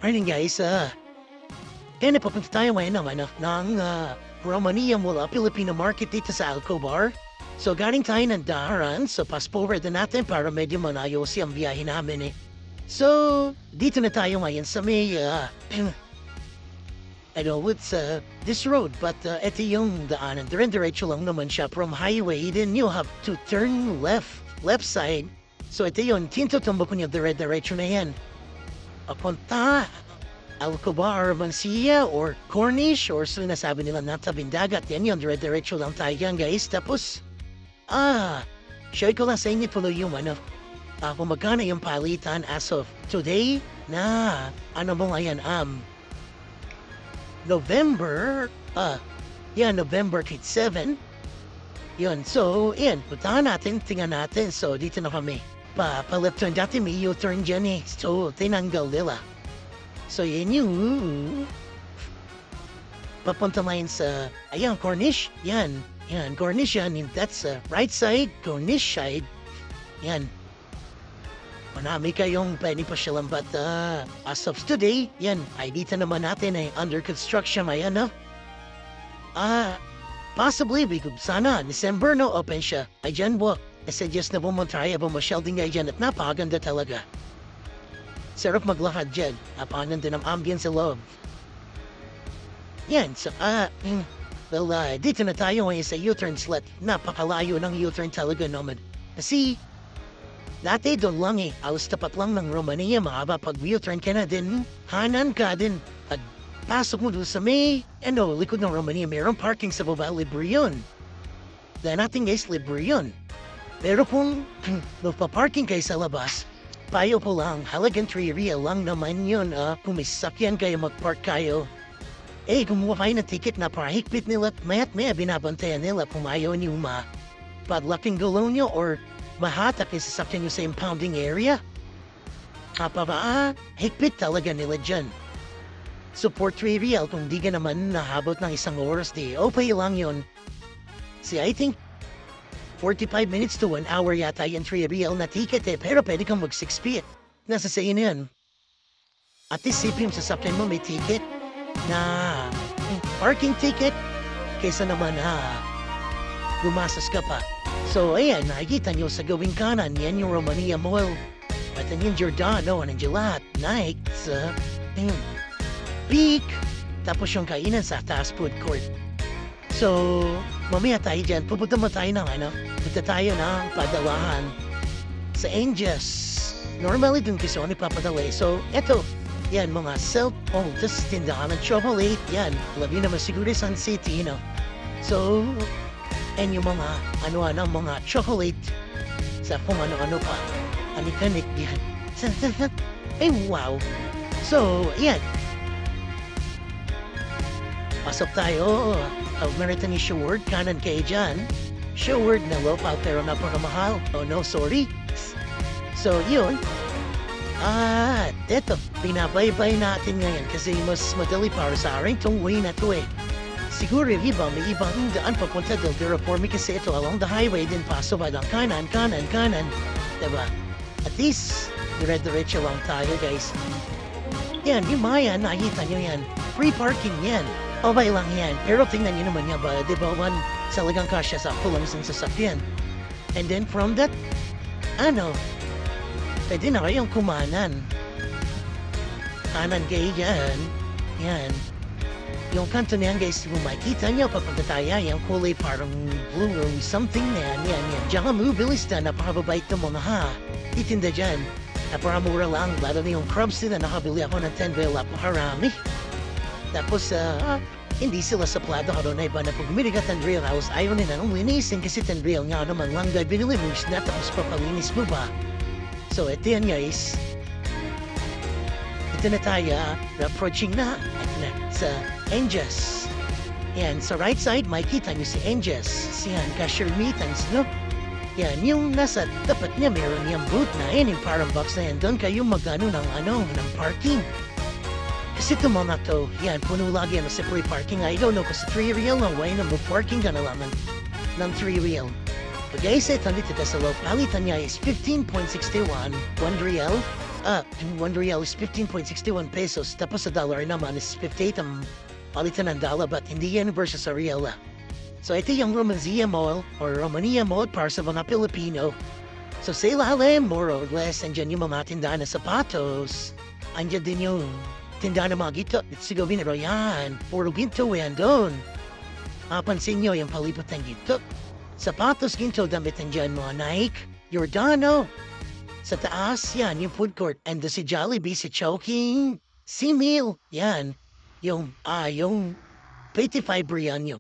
Morning guys, kaya napapunta tayo ngayon naman ng Romania mula Filipino market dito sa Alcobar. So galing tayo ng Daharan, so fast forward na natin para medyo malayo ang biyahe namin eh. So, dito na tayo ngayon sa may, I know it's this road, but ito yung daanan. Diretso lang naman siya from highway, then you have to turn left side. So ito yun, tintutumbo ko niya diretso na yan. Papunta Alcobar, Mansilla, or Cornish, or sinasabi nila natabing dagat. Yan yun, diretso lang tayo yan guys. Tapos, share ko lang sa inyo tuloy yung kung magkano yung palitan as of today na, mo nga yan, November 27. Yun, so, yan, puntahan natin, tingnan natin. So, dito na kami. Pa-left turn dati may U-turn dyan eh. So, tinanggal nila. So, yan yung papunta ngayon sa, ayan, Cornish. Yan, Cornish yan. That's right side, Cornish side. Yan. Marami kayong pwede pa silang but as of today, yan, ay dito naman natin ay under construction, ayan na. Possibly, sana, December no, open siya. Ay dyan po, I-suggest na pumunta tayo, bumasyal din kayo dyan at napakaganda talaga. Sarap maglakad dyan, napanan din ang ambience sa loob. Yan, so, dito na tayo ngayon sa U-turn slot. Napakalayo ng U-turn talaga naman. Kasi, dati doon lang eh, alas tapat lang ng Romania, mahaba pag U-turn ka na din, hanan ka din. Pag pasok mo doon sa may, likod ng Romania, mayroong parking sa baba, libre yun. Dahil natin guys, libre yun. Pero kung magpa-parking kayo sa labas, payo po lang, halagang 3 real lang naman yun. Kung may sasakyan kayo, mag-park kayo. Kumuha kayo ng ticket na parahigpit nila, maya't maya binabantayan nila kung ayaw niyo padlaking gulong nyo or mahatak yung sasakyan nyo sa impounding area. Higpit talaga nila dyan. So for 3 real, kung di ka naman nahabot ng 1 oras, di okay lang yun. See, I think 45 minutes to 1 hour yata yung 3 real na ticket eh, pero pwede kang mag-6 feet. Nasa sa inyo yan. At least sipin yung sasakyan mo may ticket na parking ticket kaysa naman gumasas ka pa. So ayan, nakikita nyo sa gawing kanan, yan yung Romania Mall. At yan yung Giordano, nandiyan lahat, nights, peak, tapos yung kainan sa taas food court. So, mamaya tayo dyan, pupunta mo tayo ng punta tayo ng padalahan sa Angus. Normally dun kasi ako nagpapadala. So, eto, yan, mga cellphone, tas tindahan ng chocolate, yan, labi naman siguro Sun City, So, and yung mga, mga chocolate sa kung ano-ano pa, anik-anik yan. Wow. So, yan. Pasok tayo. Meron ni Showard, kanan kayo dyan. Showard na low pa pero napakamahal. Oh no, sorry. So, yun. Eto, binabaybay natin ngayon kasi mas madali para sa akin itong way na to eh. Siguro yung iba, may ibang daan papunta del Reforme kasi ito along the highway din paso ba ng kanan. Diba? At least, dire-diretso lang tayo guys. Yan, yung mga yan, nakita nyo yan. Free parking yan. Okay lang yan. Pero tingnan nyo naman yan ba, di ba, salagang kasya sa pulang isang sasakyan. And then from that, pwede na kayong kumanan. Kanan kayo dyan. Yan. Yung kanto na yan guys, kung makikita nyo, papunta tayo, yung kulay parang blue or something na yan. Diyan ka mobilis na, napakababait ng mga titinda dyan. Napakamura lang, lalo na yung crabs nila, nakabili ako ng 10 real, napakarami. Tapos, hindi sila saplado ka doon na iba na pag bumili ka 10 real house, ayaw nila nung linisin kasi 10 real nga naman lang dahil binili mo na tapos papalinis mo ba? So, ito yan guys. Ito na tayo, approaching na sa Angus. Yan, sa right side, makikita nyo si Angus. Yan, cashier meetings, no? Yan, yung nasa tapat niya, meron niyang booth na yan, yung parang box na yan. Doon kayo magano ng parking. Kasi ito mga to, yan, puno lagi yan sa free parking. I don't know, kasi 3 real na, why na mo parking ka na lang ng 3 real. But guys, ito dito sa loob, palitan niya is 15.61, 1 real. 1 real is 15.61 pesos, tapos sa dollar naman is 58 ang palitan ng dollar, but hindi yan versus sa real. So ito yung Romania Mall or Romania Mall para sa mga Pilipino. So sa ilalim, more or less, andyan yung mga tindahan ng sapatos. Andyan din yung tindahan ng mga gito. It's gawin na yan. Puro ginto yan doon. Mapansin nyo yung palipot ng ginto. Sapatos ginto damit andyan mga Nike, Giordano. Sa taas, yan, yung food court. And si Jollibee, si Chowking, si Meal, yan. Yung 85 riyan yun.